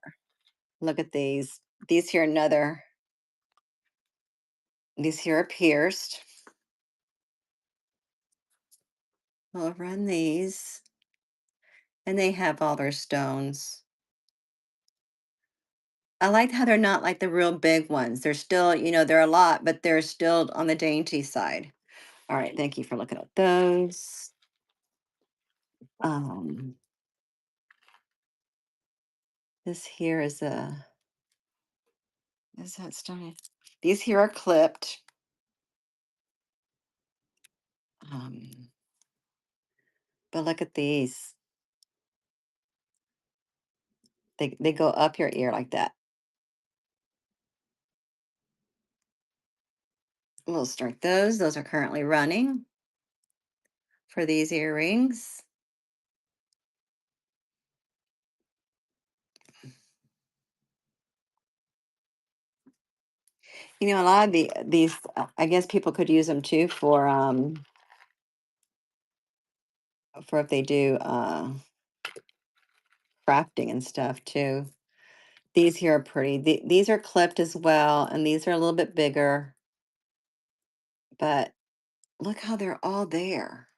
Look at these. These here another. These here are pierced. We'll run these, and they have all their stones. I like how they're not like the real big ones. They're still, they're a lot, but they're still on the dainty side. All right, thank you for looking at those. Um, this here is that stone? These here are clipped. Um, but look at these. They go up your ear like that. We'll start those. Those are currently running for these earrings. A lot of these, I guess people could use them too for if they do crafting and stuff too. These here are pretty. These are clipped as well, and these are a little bit bigger. But look how they're all there.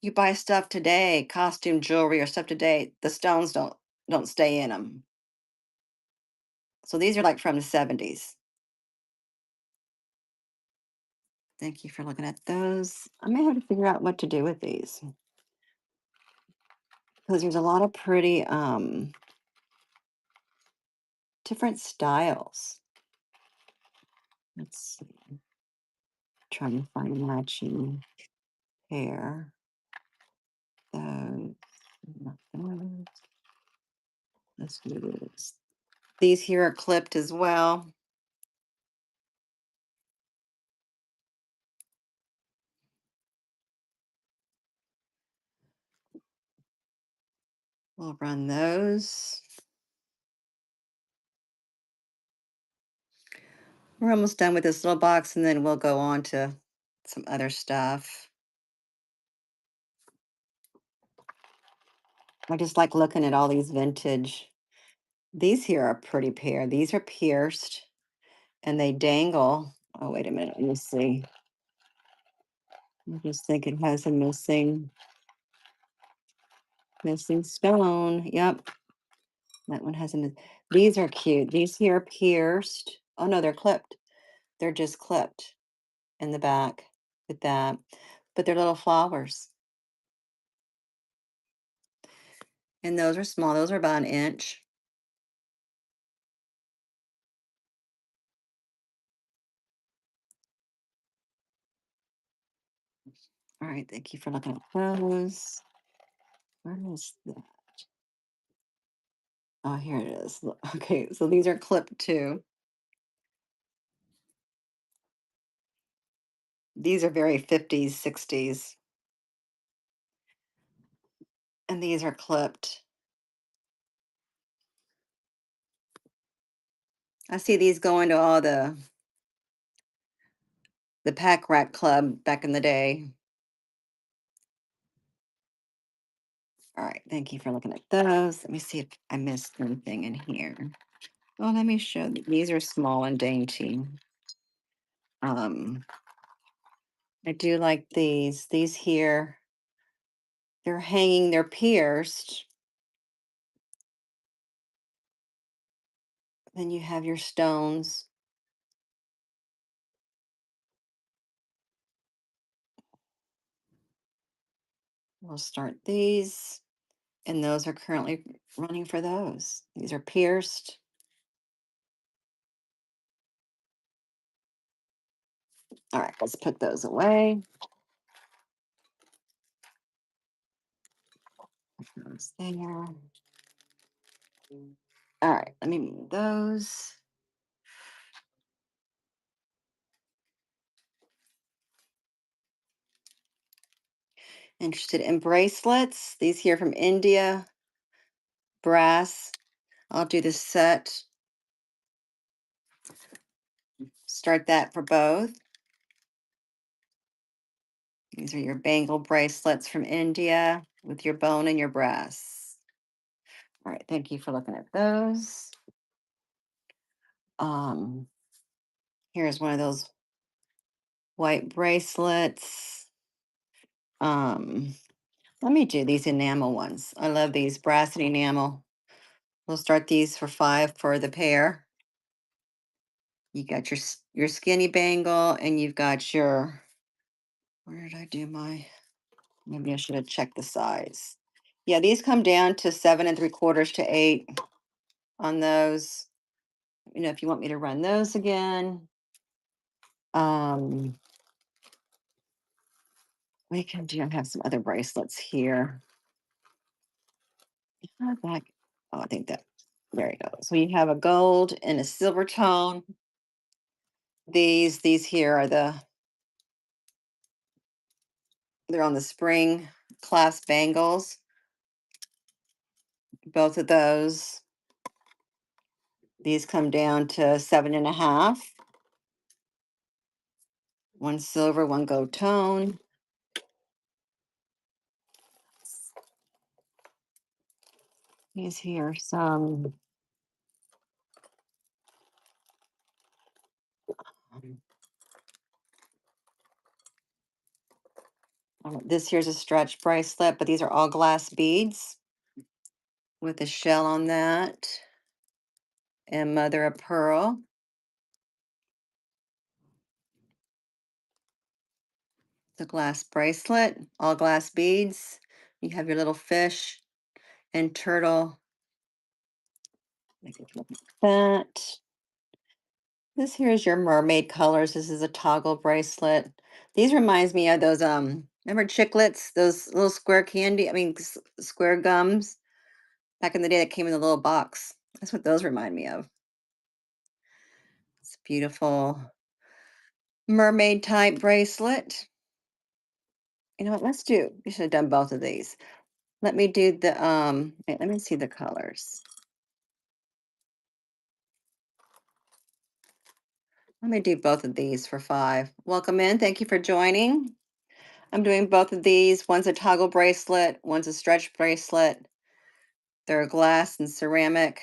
You buy stuff today, costume jewelry or stuff today, the stones don't stay in them. So these are like from the 70s. Thank you for looking at those. I may have to figure out what to do with these because there's a lot of pretty different styles. Let's see. Trying to find a matching pair. Those, not those. Let's do this. These here are clipped as well. We'll run those. We're almost done with this little box, and then we'll go on to some other stuff. I just like looking at all these vintage. These here are a pretty pair. These are pierced and they dangle. Oh, wait a minute. Let me see. I just think it has a missing stone. Yep. That one has a these are cute. These here are pierced. Oh no, they're clipped. They're just clipped in the back with that. But they're little flowers. And those are small. Those are about an inch. All right, thank you for looking at those. Where is that? Oh, here it is. Okay, so these are clipped too. These are very 50s, 60s, and these are clipped. I see these going to all the pack rat club back in the day. All right, thank you for looking at those. Let me see if I missed anything in here. Oh, let me show these are small and dainty. Um, I do like these. These here, they're hanging, they're pierced. Then you have your stones. We'll start these, and those are currently running for those. These are pierced. All right, let's put those away. Those there. All right, let me move those. Interested in bracelets. These here from India, brass. I'll do the set. Start that for both. These are your bangle bracelets from India with your bone and your brass. All right, thank you for looking at those. Um, Here's one of those white bracelets. Um, Let me do these enamel ones. I love these brass and enamel. We'll start these for 5 for the pair. You got your skinny bangle, and you've got your. Where did I do my? Maybe I should have checked the size. Yeah, these come down to 7 3/4 to 8 on those. If you want me to run those again, um, we can do. I have some other bracelets here. Back. Oh, I think that. There you go. So you have a gold and a silver tone. These here are they're on the spring clasp bangles. Both of those. These come down to 7.5. One silver, one gold tone. These here, some. um, This here's a stretch bracelet, but these are all glass beads with a shell on that and mother of pearl. The glass bracelet, all glass beads. You have your little fish and turtle. Make it look like that. This here is your mermaid colors. This is a toggle bracelet. These reminds me of those remember chiclets, those little square candy, square gums back in the day that came in the little box. That's what those remind me of. It's beautiful mermaid type bracelet. You know what? We should have done both of these. Let me do the wait, let me see the colors. Let me do both of these for 5. Welcome in. Thank you for joining. I'm doing both of these. One's a toggle bracelet, one's a stretch bracelet. They're glass and ceramic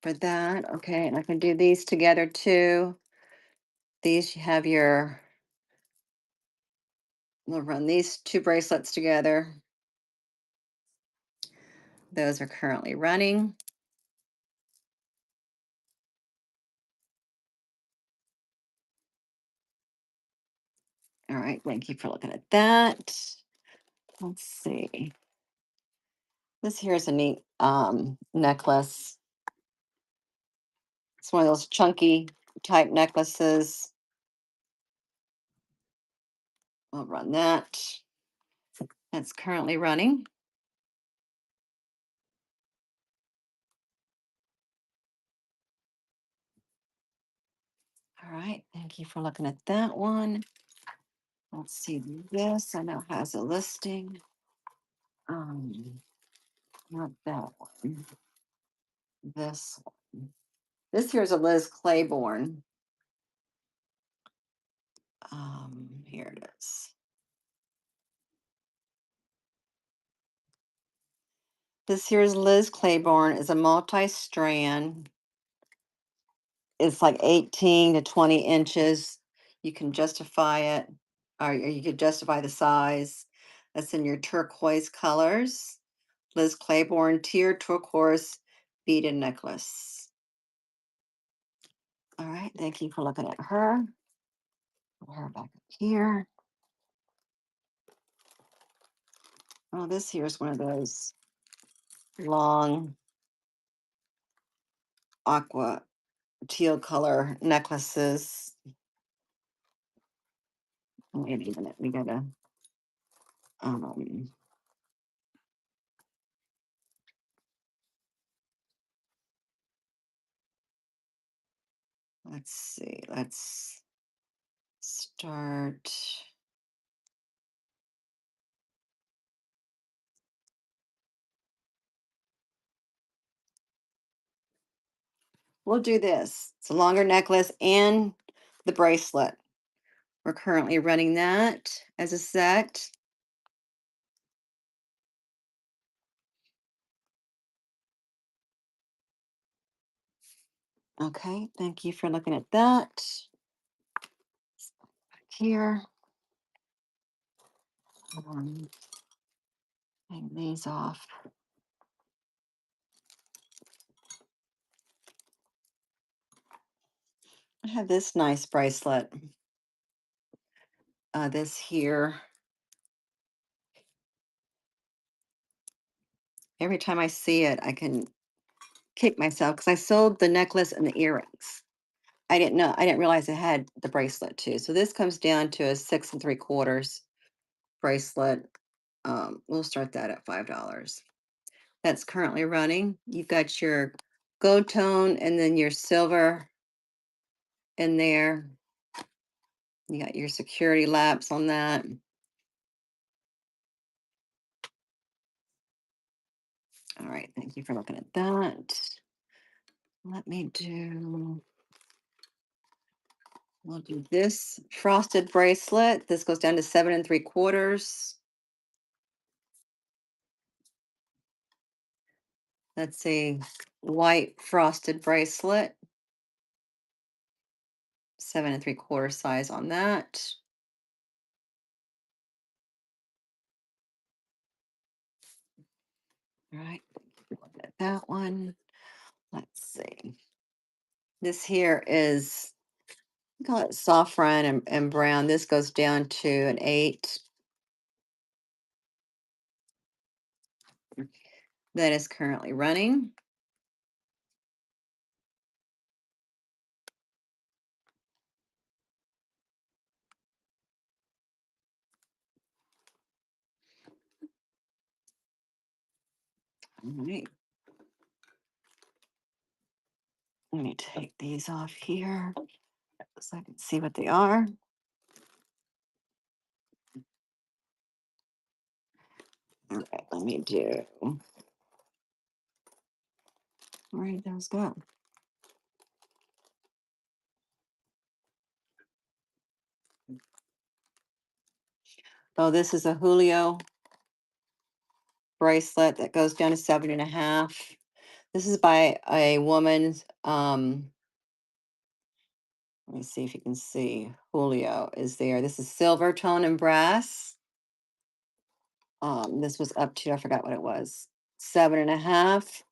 for that. Okay, and I can do these together too. These you have your, we'll run these two bracelets together. Those are currently running. All right, thank you for looking at that. Let's see. This here is a neat necklace. It's one of those chunky type necklaces. I'll run that. That's currently running. All right, thank you for looking at that one. Let's see this. I know has a listing. Um, Not that one. This one. This here's a Liz Claiborne. Here it is. This here's Liz Claiborne is a multi-strand. It's like 18 to 20 inches. You can justify it, or you could justify the size. That's in your turquoise colors. Liz Claiborne tier turquoise beaded necklace. All right, thank you for looking at her. Put her back up here. Oh, this here's one of those long aqua teal color necklaces. Wait a minute, we gotta um let's see, let's start. We'll do this. It's a longer necklace and the bracelet. We're currently running that as a set. Okay, thank you for looking at that. Here. Um, Hang these off. I have this nice bracelet. This here. Every time I see it, I can kick myself because I sold the necklace and the earrings. I didn't realize it had the bracelet too. So this comes down to a 6 3/4 bracelet. We'll start that at $5. That's currently running. You've got your gold tone and then your silver in there. You got your security lapse on that. All right, thank you for looking at that. Let me do, we'll do this frosted bracelet. This goes down to 7 3/4. That's a white frosted bracelet, 7 3/4 size on that. All right, look at that one. Let's see. This here is, we call it saffron and brown. This goes down to an 8. That is currently running. All right. Let me take these off here so I can see what they are. All right, let me do. Where did those go? Oh, this is a Julio bracelet that goes down to 7.5. This is by a woman. Let me see if you can see. Julio is there. This is silver tone and brass. This was up to, I forgot what it was, 7.5.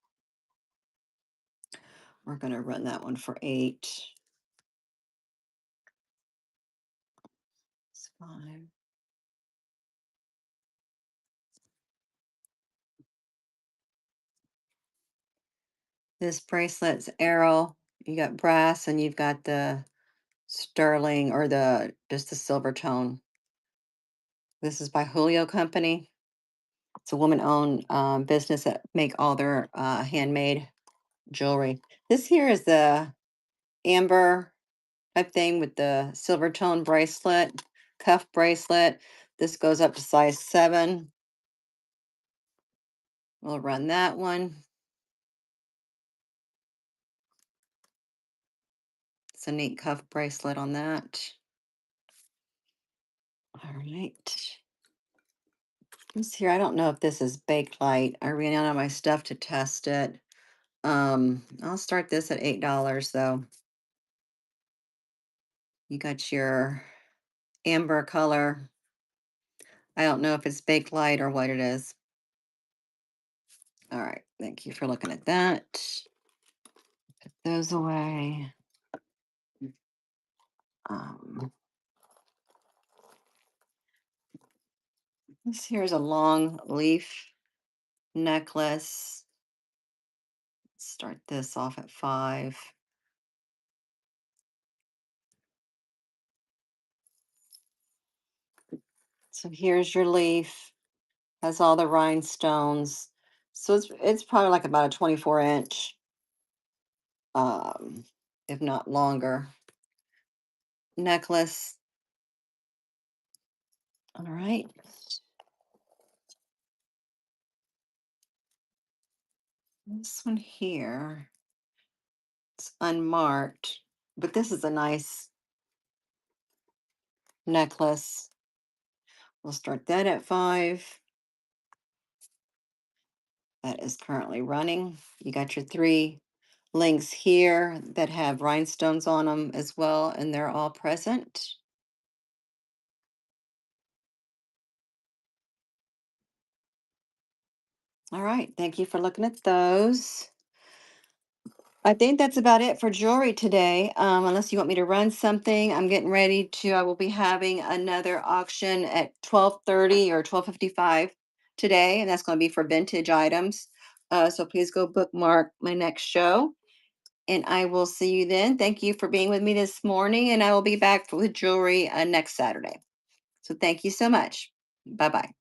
We're gonna run that one for 8. It's fine. This bracelet's arrow. You got brass and you've got the sterling or the just the silver tone. This is by Julio Company. It's a woman-owned business that make all their handmade jewelry. This here is the amber type thing with the silver tone bracelet, cuff bracelet. This goes up to size 7. We'll run that one. It's a neat cuff bracelet on that. All right. This here, I don't know if this is baked light. I ran out of my stuff to test it. I'll start this at $8 though. You got your amber color. I don't know if it's baked light or what it is. All right, thank you for looking at that. Put those away. Um, this here's a long leaf necklace. Start this off at 5. So here's your leaf. Has all the rhinestones. So it's probably like about a 24-inch, um, if not longer, necklace. All right. This one here, it's unmarked, but this is a nice necklace. We'll start that at 5. That is currently running. You got your 3 links here that have rhinestones on them as well, and they're all present. All right, thank you for looking at those. I think that's about it for jewelry today. Unless you want me to run something, I'm getting ready to. I will be having another auction at 12:30 or 12:55 today, and that's going to be for vintage items. So please go bookmark my next show, and I will see you then. Thank you for being with me this morning, and I will be back with jewelry next Saturday. So thank you so much. Bye bye.